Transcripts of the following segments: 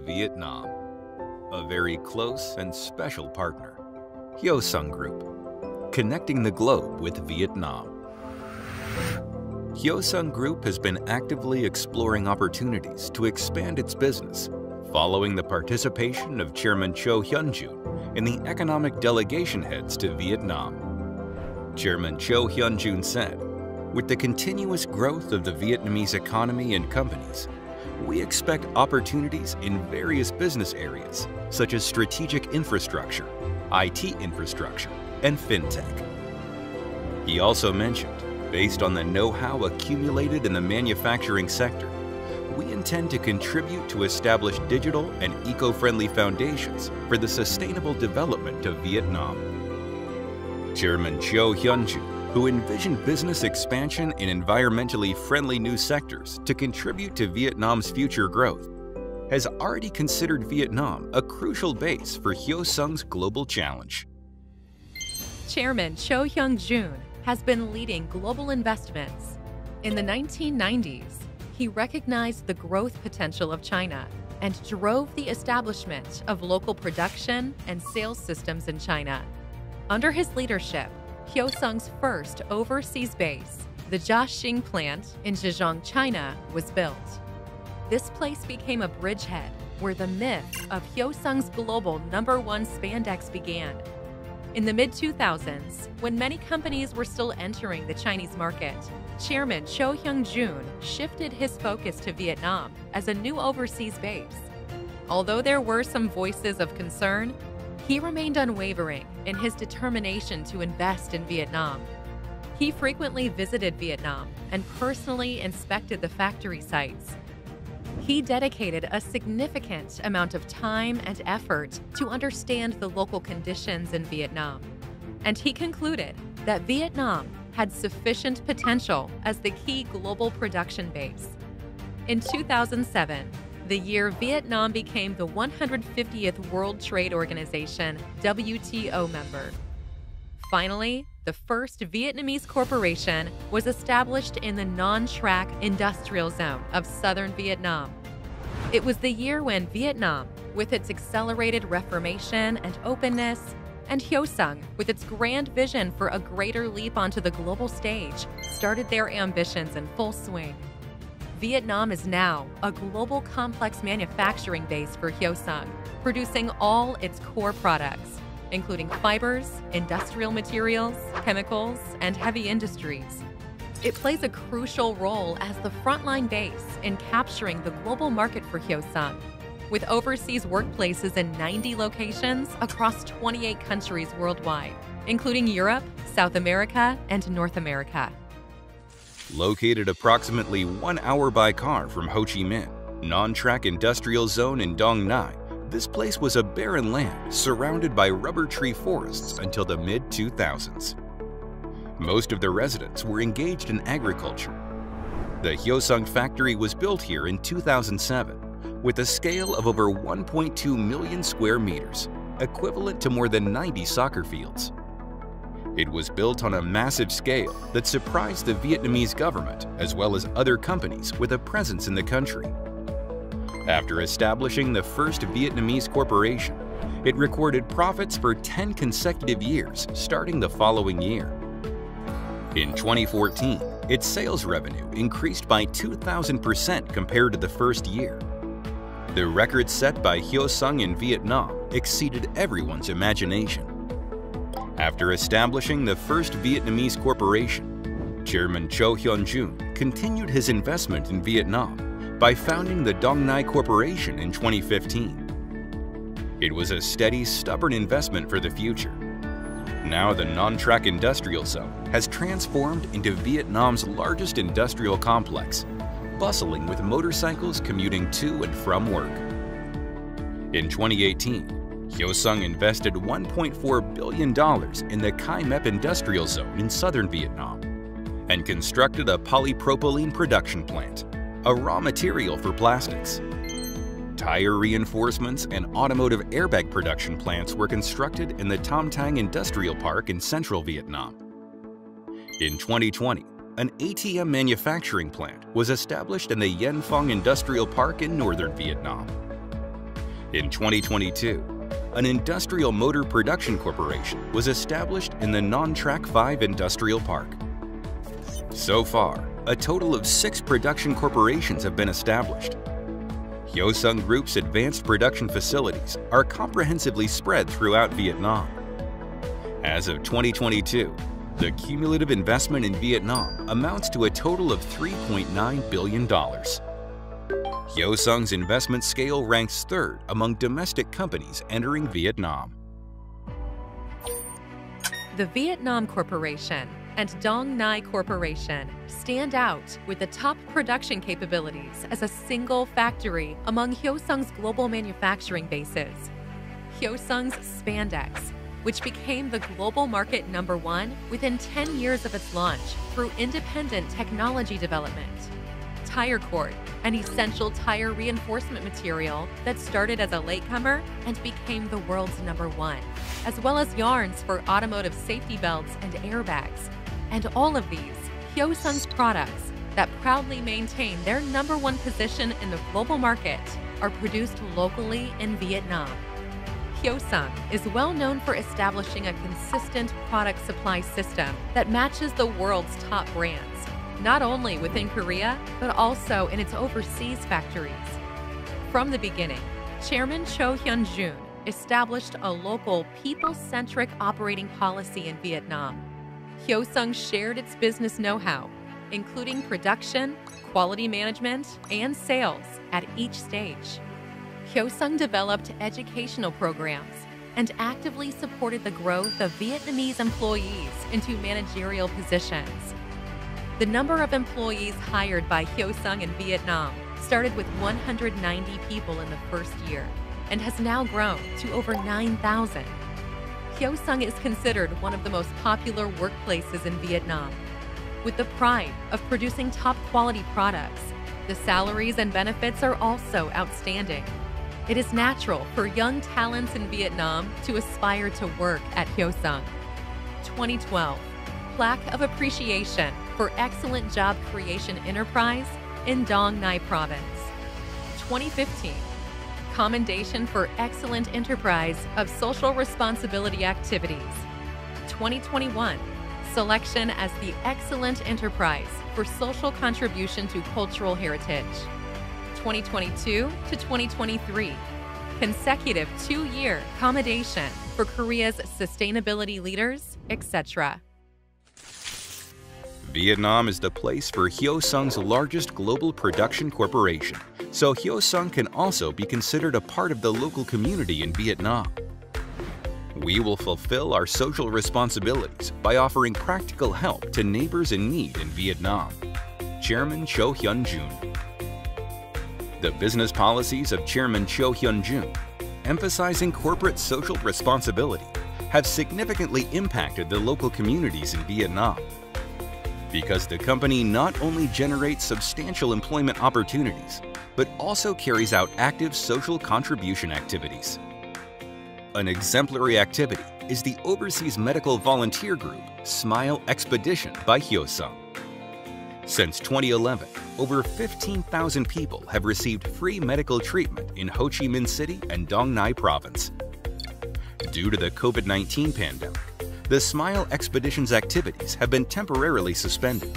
Vietnam, a very close and special partner. Hyosung Group, connecting the globe with Vietnam. Hyosung Group has been actively exploring opportunities to expand its business following the participation of Chairman Cho Hyun-jun in the economic delegation heads to Vietnam. Chairman Cho Hyun-jun said, "With the continuous growth of the Vietnamese economy and companies, we expect opportunities in various business areas such as strategic infrastructure, IT infrastructure, and fintech." He also mentioned, based on the know-how accumulated in the manufacturing sector, we intend to contribute to establish digital and eco-friendly foundations for the sustainable development of Vietnam. Chairman Cho Hyun-jun, who envisioned business expansion in environmentally friendly new sectors to contribute to Vietnam's future growth, has already considered Vietnam a crucial base for Hyosung's global challenge. Chairman Cho Hyun-jun has been leading global investments. In the 1990s, he recognized the growth potential of China and drove the establishment of local production and sales systems in China. Under his leadership, Hyosung's first overseas base, the Jiaxing plant in Zhejiang, China, was built. This place became a bridgehead where the myth of Hyosung's global #1 spandex began. In the mid-2000s, when many companies were still entering the Chinese market, Chairman Cho Hyun-jun shifted his focus to Vietnam as a new overseas base. Although there were some voices of concern, he remained unwavering in his determination to invest in Vietnam. He frequently visited Vietnam and personally inspected the factory sites. He dedicated a significant amount of time and effort to understand the local conditions in Vietnam, and he concluded that Vietnam had sufficient potential as the key global production base. In 2007, the year Vietnam became the 150th World Trade Organization WTO member. Finally, the first Vietnamese corporation was established in the non-track industrial zone of southern Vietnam. It was the year when Vietnam, with its accelerated reformation and openness, and Hyosung, with its grand vision for a greater leap onto the global stage, started their ambitions in full swing. Vietnam is now a global complex manufacturing base for Hyosung, producing all its core products, including fibers, industrial materials, chemicals, and heavy industries. It plays a crucial role as the frontline base in capturing the global market for Hyosung, with overseas workplaces in 90 locations across 28 countries worldwide, including Europe, South America, and North America. Located approximately 1 hour by car from Ho Chi Minh, non-track industrial zone in Dong Nai, this place was a barren land surrounded by rubber tree forests until the mid-2000s. Most of the residents were engaged in agriculture. The Hyosung factory was built here in 2007 with a scale of over 1.2 million square meters, equivalent to more than 90 soccer fields. It was built on a massive scale that surprised the Vietnamese government as well as other companies with a presence in the country. After establishing the first Vietnamese corporation, it recorded profits for 10 consecutive years starting the following year. In 2014, its sales revenue increased by 2,000% compared to the first year. The record set by Hyosung in Vietnam exceeded everyone's imagination. After establishing the first Vietnamese corporation, Chairman Cho Hyun-jun continued his investment in Vietnam by founding the Dong Nai Corporation in 2015. It was a steady, stubborn investment for the future. Now the non-track industrial zone has transformed into Vietnam's largest industrial complex, bustling with motorcycles commuting to and from work. In 2018, Hyosung invested $1.4 billion in the Kai Mep industrial zone in southern Vietnam and constructed a polypropylene production plant, a raw material for plastics. Tire reinforcements and automotive airbag production plants were constructed in the Tam Tang Industrial Park in central Vietnam. In 2020, an ATM manufacturing plant was established in the Yen Phong Industrial Park in northern Vietnam. In 2022, an industrial motor production corporation was established in the Non-Track 5 Industrial Park. So far, a total of 6 production corporations have been established. Hyosung Group's advanced production facilities are comprehensively spread throughout Vietnam. As of 2022, the cumulative investment in Vietnam amounts to a total of $3.9 billion. Hyosung's investment scale ranks 3rd among domestic companies entering Vietnam. The Vietnam Corporation and Dong Nai Corporation stand out with the top production capabilities as a single factory among Hyosung's global manufacturing bases. Hyosung's spandex, which became the global market #1 within 10 years of its launch through independent technology development. Tire cord, an essential tire reinforcement material that started as a latecomer and became the world's #1, as well as yarns for automotive safety belts and airbags. And all of these, Hyosung's products that proudly maintain their #1 position in the global market, are produced locally in Vietnam. Hyosung is well known for establishing a consistent product supply system that matches the world's top brands, not only within Korea, but also in its overseas factories. From the beginning, Chairman Cho Hyun-jun established a local, people-centric operating policy in Vietnam. Hyosung shared its business know-how, including production, quality management, and sales at each stage. Hyosung developed educational programs and actively supported the growth of Vietnamese employees into managerial positions. The number of employees hired by Hyosung in Vietnam started with 190 people in the first year and has now grown to over 9,000. Hyosung is considered one of the most popular workplaces in Vietnam. With the pride of producing top-quality products, the salaries and benefits are also outstanding. It is natural for young talents in Vietnam to aspire to work at Hyosung. 2012, Plaque of Appreciation for Excellent Job Creation Enterprise in Dong Nai Province. 2015, Commendation for Excellent Enterprise of Social Responsibility Activities. 2021, Selection as the Excellent Enterprise for Social Contribution to Cultural Heritage. 2022 to 2023, consecutive 2-year commendation for Korea's sustainability leaders, etc. Vietnam is the place for Hyosung's largest global production corporation, so Hyosung can also be considered a part of the local community in Vietnam. We will fulfill our social responsibilities by offering practical help to neighbors in need in Vietnam. Chairman Cho Hyun-jun. The business policies of Chairman Cho Hyun-jun, emphasizing corporate social responsibility, have significantly impacted the local communities in Vietnam. Because the company not only generates substantial employment opportunities, but also carries out active social contribution activities. An exemplary activity is the Overseas Medical Volunteer Group Smile Expedition by Hyosung. Since 2011, over 15,000 people have received free medical treatment in Ho Chi Minh City and Dong Nai Province. Due to the COVID-19 pandemic, the Smile Expedition's activities have been temporarily suspended.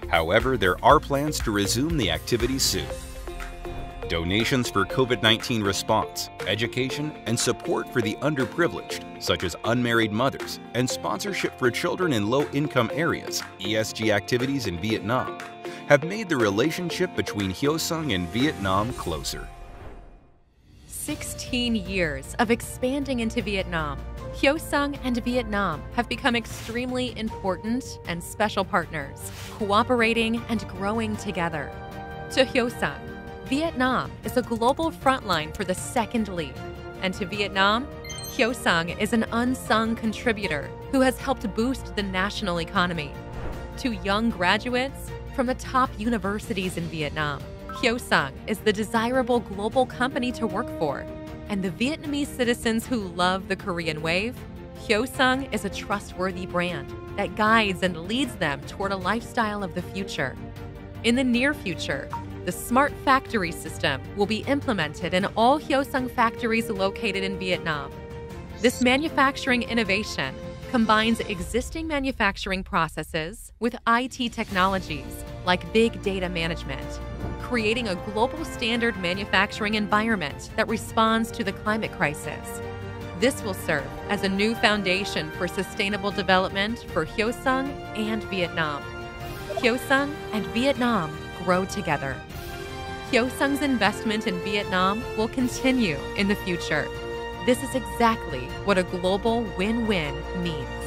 However, there are plans to resume the activities soon. Donations for COVID-19 response, education, and support for the underprivileged, such as unmarried mothers, and sponsorship for children in low-income areas, ESG activities in Vietnam, have made the relationship between Hyosung and Vietnam closer. 16 years of expanding into Vietnam, Hyosung and Vietnam have become extremely important and special partners, cooperating and growing together. To Hyosung, Vietnam is a global frontline for the second leap, and to Vietnam, Hyosung is an unsung contributor who has helped boost the national economy. To young graduates from the top universities in Vietnam, Hyosung is the desirable global company to work for, and the Vietnamese citizens who love the Korean wave, Hyosung is a trustworthy brand that guides and leads them toward a lifestyle of the future. In the near future, The smart factory system will be implemented in all Hyosung factories located in Vietnam. This manufacturing innovation combines existing manufacturing processes with IT technologies like big data management, creating a global standard manufacturing environment that responds to the climate crisis. This will serve as a new foundation for sustainable development for Hyosung and Vietnam. Hyosung and Vietnam grow together. Hyosung's investment in Vietnam will continue in the future. This is exactly what a global win-win means.